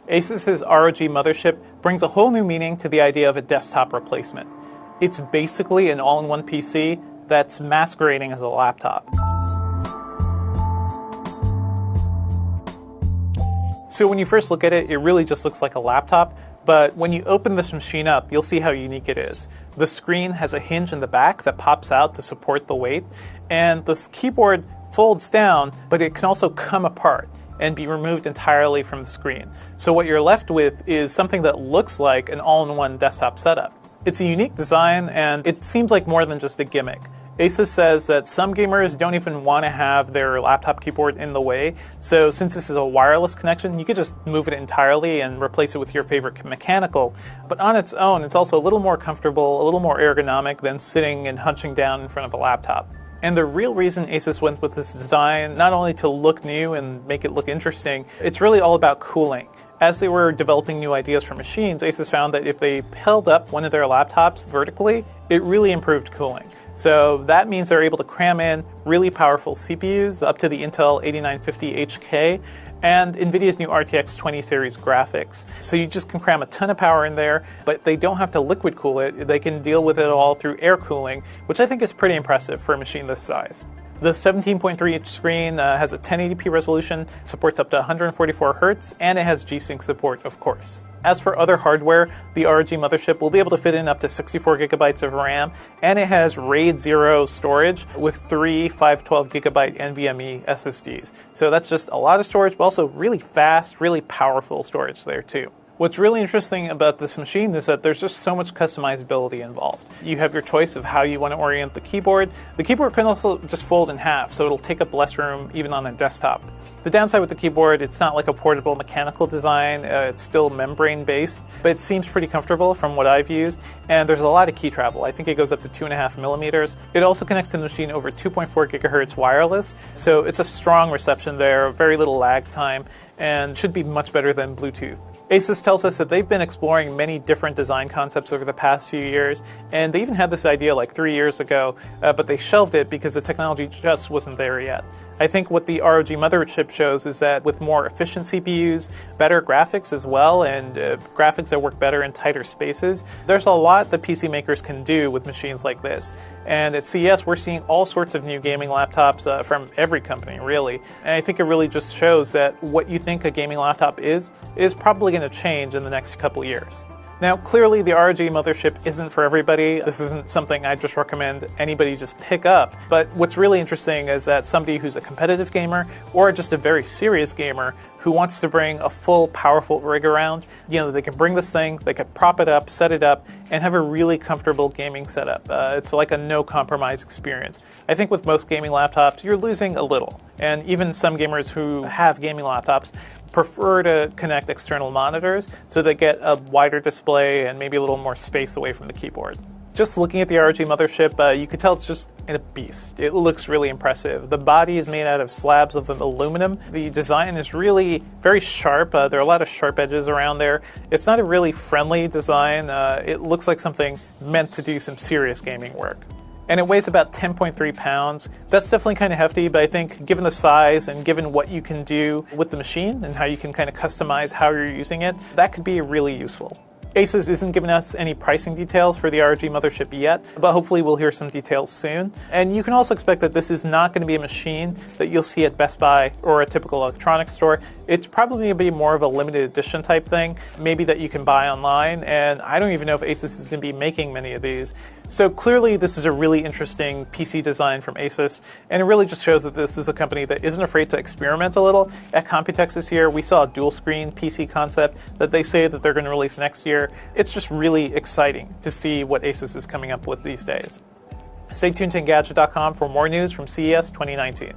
ASUS's ROG Mothership brings a whole new meaning to the idea of a desktop replacement. It's basically an all-in-one PC that's masquerading as a laptop. So when you first look at it, it really just looks like a laptop, but when you open this machine up, you'll see how unique it is. The screen has a hinge in the back that pops out to support the weight, and this keyboard folds down, but it can also come apart and be removed entirely from the screen. So what you're left with is something that looks like an all-in-one desktop setup. It's a unique design, and it seems like more than just a gimmick. ASUS says that some gamers don't even want to have their laptop keyboard in the way, so since this is a wireless connection, you could just move it entirely and replace it with your favorite mechanical. But on its own, it's also a little more comfortable, a little more ergonomic than sitting and hunching down in front of a laptop. And the real reason ASUS went with this design, not only to look new and make it look interesting, it's really all about cooling. As they were developing new ideas for machines, ASUS found that if they held up one of their laptops vertically, it really improved cooling. So that means they're able to cram in really powerful CPUs up to the Intel 8950HK and NVIDIA's new RTX 20 series graphics. So you just can cram a ton of power in there, but they don't have to liquid cool it. They can deal with it all through air cooling, which I think is pretty impressive for a machine this size. The 17.3-inch screen has a 1080p resolution, supports up to 144 Hz, and it has G-Sync support, of course. As for other hardware, the ROG Mothership will be able to fit in up to 64 gigabytes of RAM, and it has RAID 0 storage with 3 512GB NVMe SSDs. So that's just a lot of storage, but also really fast, really powerful storage there too. What's really interesting about this machine is that there's just so much customizability involved. You have your choice of how you want to orient the keyboard. The keyboard can also just fold in half, so it'll take up less room even on a desktop. The downside with the keyboard, it's not like a portable mechanical design. It's still membrane-based, but it seems pretty comfortable from what I've used, and there's a lot of key travel. I think it goes up to 2.5 millimeters. It also connects to the machine over 2.4 gigahertz wireless, so it's a strong reception there, very little lag time, and should be much better than Bluetooth. ASUS tells us that they've been exploring many different design concepts over the past few years, and they even had this idea like 3 years ago, but they shelved it because the technology just wasn't there yet. I think what the ROG Mothership shows is that with more efficient CPUs, better graphics as well, and graphics that work better in tighter spaces, there's a lot that PC makers can do with machines like this. And at CES, we're seeing all sorts of new gaming laptops from every company, really. And I think it really just shows that what you think a gaming laptop is probably going to change in the next couple years. Now, clearly the ROG Mothership isn't for everybody. This isn't something I just recommend anybody just pick up. But what's really interesting is that somebody who's a competitive gamer or just a very serious gamer who wants to bring a full, powerful rig around, they can bring this thing, they can prop it up, set it up, and have a really comfortable gaming setup. It's like a no-compromise experience. I think with most gaming laptops, you're losing a little. And even some gamers who have gaming laptops prefer to connect external monitors so they get a wider display and maybe a little more space away from the keyboard. Just looking at the ROG Mothership, you could tell it's just a beast. It looks really impressive. The body is made out of slabs of aluminum. The design is really very sharp. There are a lot of sharp edges around there. It's not a really friendly design. It looks like something meant to do some serious gaming work. And it weighs about 10.3 pounds. That's definitely kind of hefty, but I think given the size and given what you can do with the machine and how you can kind of customize how you're using it, that could be really useful. ASUS isn't giving us any pricing details for the ROG Mothership yet, but hopefully we'll hear some details soon. And you can also expect that this is not going to be a machine that you'll see at Best Buy or a typical electronics store. It's probably going to be more of a limited edition type thing, maybe that you can buy online, and I don't even know if ASUS is going to be making many of these. So clearly this is a really interesting PC design from ASUS, and it really just shows that this is a company that isn't afraid to experiment a little. At Computex this year, we saw a dual screen PC concept that they say that they're going to release next year. It's just really exciting to see what ASUS is coming up with these days. Stay tuned to Engadget.com for more news from CES 2019.